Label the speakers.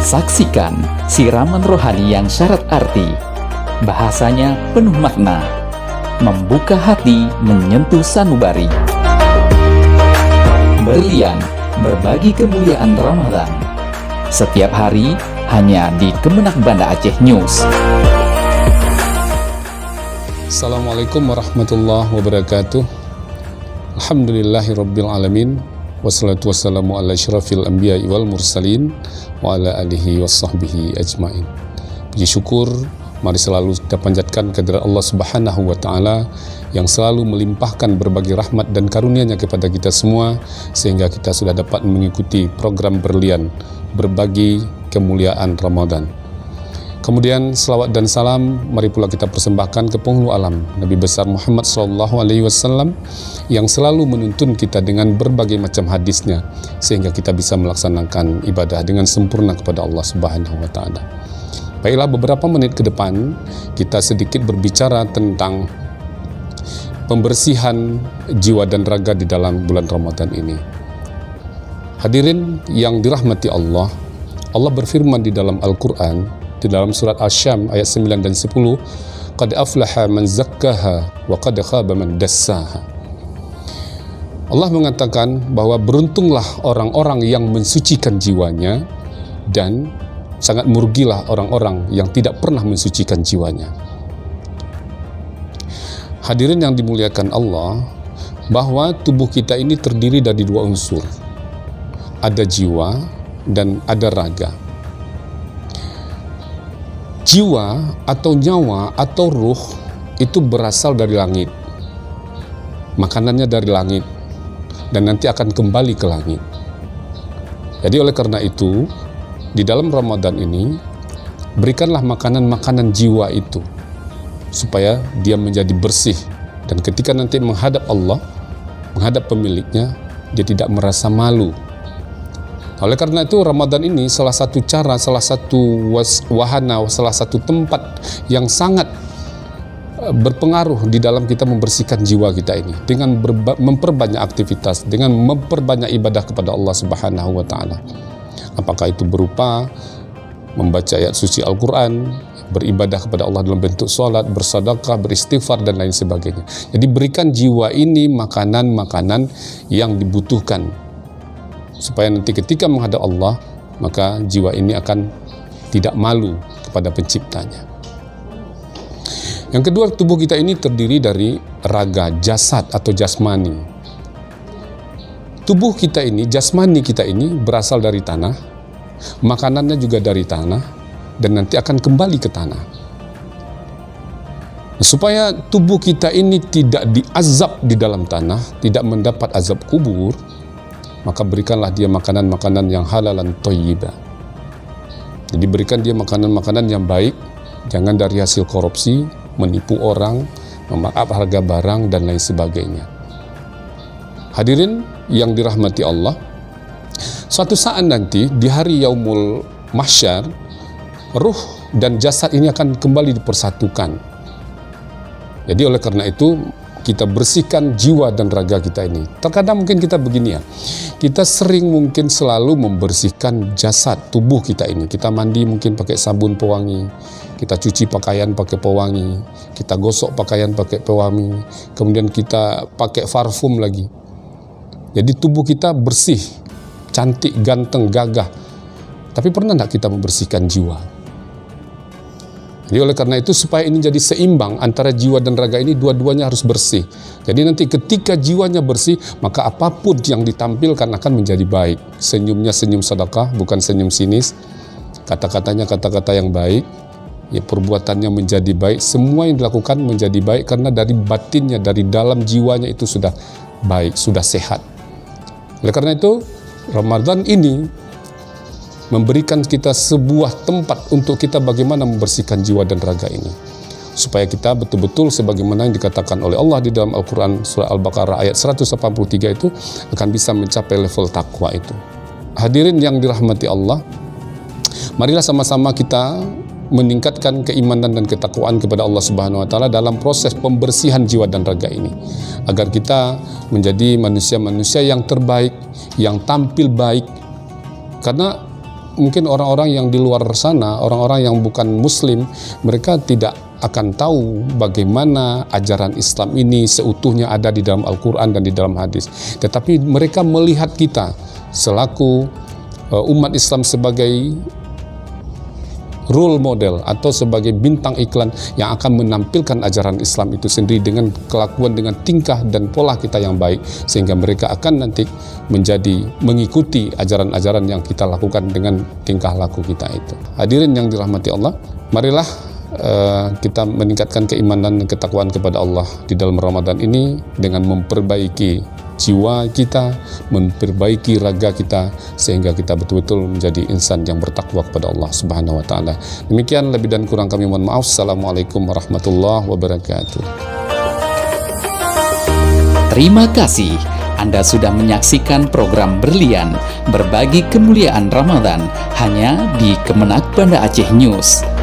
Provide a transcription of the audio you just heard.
Speaker 1: Saksikan siraman rohani yang syarat arti, bahasanya penuh makna, membuka hati menyentuh sanubari. Berlian, berbagi kemuliaan Ramadan. Setiap hari hanya di Kemenak Banda Aceh News.
Speaker 2: Assalamualaikum warahmatullahi wabarakatuh. Alhamdulillahirabbil alamin. Wassalatu wassalamu ala asyrafil anbiya'i wal mursalin wa ala alihi washabbihi ajmain. Puji syukur mari selalu kita panjatkan kehadirat Allah Subhanahu wa taala yang selalu melimpahkan berbagai rahmat dan karunia-Nya kepada kita semua, sehingga kita sudah dapat mengikuti program Berlian, berbagi kemuliaan Ramadan. Kemudian selawat dan salam mari pula kita persembahkan ke penghulu alam Nabi besar Muhammad SAW yang selalu menuntun kita dengan berbagai macam hadisnya, sehingga kita bisa melaksanakan ibadah dengan sempurna kepada Allah Subhanahu wa taala. Baiklah, beberapa menit ke depan kita sedikit berbicara tentang pembersihan jiwa dan raga di dalam bulan Ramadan ini. Hadirin yang dirahmati Allah, Allah berfirman di dalam Al-Quran, di dalam surat Asy-Syam ayat 9 dan 10, qad aflaha man zakkaha wa qad khaba man dassaha. Allah mengatakan bahwa beruntunglah orang-orang yang mensucikan jiwanya, dan sangat merugilah orang-orang yang tidak pernah mensucikan jiwanya. Hadirin yang dimuliakan Allah, bahwa tubuh kita ini terdiri dari dua unsur. Ada jiwa dan ada raga. Jiwa atau nyawa atau ruh itu berasal dari langit. Makanannya dari langit dan nanti akan kembali ke langit. Jadi oleh karena itu, di dalam Ramadan ini berikanlah makanan-makanan jiwa itu supaya dia menjadi bersih, dan ketika nanti menghadap Allah, menghadap pemiliknya, dia tidak merasa malu. Oleh karena itu Ramadan ini salah satu cara, salah satu wahana, salah satu tempat yang sangat berpengaruh di dalam kita membersihkan jiwa kita ini dengan memperbanyak aktivitas, dengan memperbanyak ibadah kepada Allah Subhanahu wa taala. Apakah itu berupa membaca ayat suci Al-Quran, beribadah kepada Allah dalam bentuk salat, bersedekah, beristighfar dan lain sebagainya. Jadi berikan jiwa ini makanan-makanan yang dibutuhkan, supaya nanti ketika menghadap Allah, maka jiwa ini akan tidak malu kepada penciptanya. Yang kedua, tubuh kita ini terdiri dari raga, jasad atau jasmani. Tubuh kita ini, jasmani kita ini berasal dari tanah, makanannya juga dari tanah, dan nanti akan kembali ke tanah. Supaya tubuh kita ini tidak diazab di dalam tanah, tidak mendapat azab kubur, maka berikanlah dia makanan-makanan yang halalan thayyibah. Jadi berikan dia makanan-makanan yang baik, jangan dari hasil korupsi, menipu orang, memarkup harga barang dan lain sebagainya. Hadirin yang dirahmati Allah, suatu saat nanti di hari Yaumul Mahsyar, ruh dan jasad ini akan kembali dipersatukan. Jadi oleh karena itu kita bersihkan jiwa dan raga kita ini. Terkadang mungkin kita begini ya, kita sering mungkin selalu membersihkan jasad tubuh kita ini. Kita mandi mungkin pakai sabun pewangi, kita cuci pakaian pakai pewangi, kita gosok pakaian pakai pewangi, kemudian kita pakai parfum lagi. Jadi tubuh kita bersih, cantik, ganteng, gagah. Tapi pernah tidak kita membersihkan jiwa? Jadi oleh karena itu, supaya ini jadi seimbang antara jiwa dan raga ini, dua-duanya harus bersih. Jadi nanti ketika jiwanya bersih, maka apapun yang ditampilkan akan menjadi baik. Senyumnya senyum sedekah, bukan senyum sinis. Kata-katanya kata-kata yang baik, ya perbuatannya menjadi baik. Semua yang dilakukan menjadi baik karena dari batinnya, dari dalam jiwanya itu sudah baik, sudah sehat. Oleh karena itu, Ramadan ini memberikan kita sebuah tempat untuk kita bagaimana membersihkan jiwa dan raga ini, supaya kita betul-betul sebagaimana yang dikatakan oleh Allah di dalam Al-Quran surah Al-Baqarah ayat 183 itu akan bisa mencapai level takwa itu. Hadirin yang dirahmati Allah, marilah sama-sama kita meningkatkan keimanan dan ketakwaan kepada Allah Subhanahu wa taala dalam proses pembersihan jiwa dan raga ini, agar kita menjadi manusia-manusia yang terbaik, yang tampil baik. Karena mungkin orang-orang yang di luar sana, orang-orang yang bukan muslim, mereka tidak akan tahu bagaimana ajaran Islam ini seutuhnya ada di dalam Al-Quran dan di dalam hadis. Tetapi mereka melihat kita selaku umat Islam sebagai role model atau sebagai bintang iklan yang akan menampilkan ajaran Islam itu sendiri dengan kelakuan, dengan tingkah dan pola kita yang baik, sehingga mereka akan nanti mengikuti ajaran-ajaran yang kita lakukan dengan tingkah laku kita itu. Hadirin yang dirahmati Allah, marilah kita meningkatkan keimanan dan ketakwaan kepada Allah di dalam Ramadan ini dengan memperbaiki jiwa kita, memperbaiki raga kita, sehingga kita betul-betul menjadi insan yang bertakwa kepada Allah Subhanahu wa taala. Demikian, lebih dan kurang kami mohon maaf. Assalamualaikum warahmatullahi wabarakatuh.
Speaker 1: Terima kasih Anda sudah menyaksikan program Berlian, berbagi kemuliaan Ramadan hanya di Kemenak Banda Aceh News.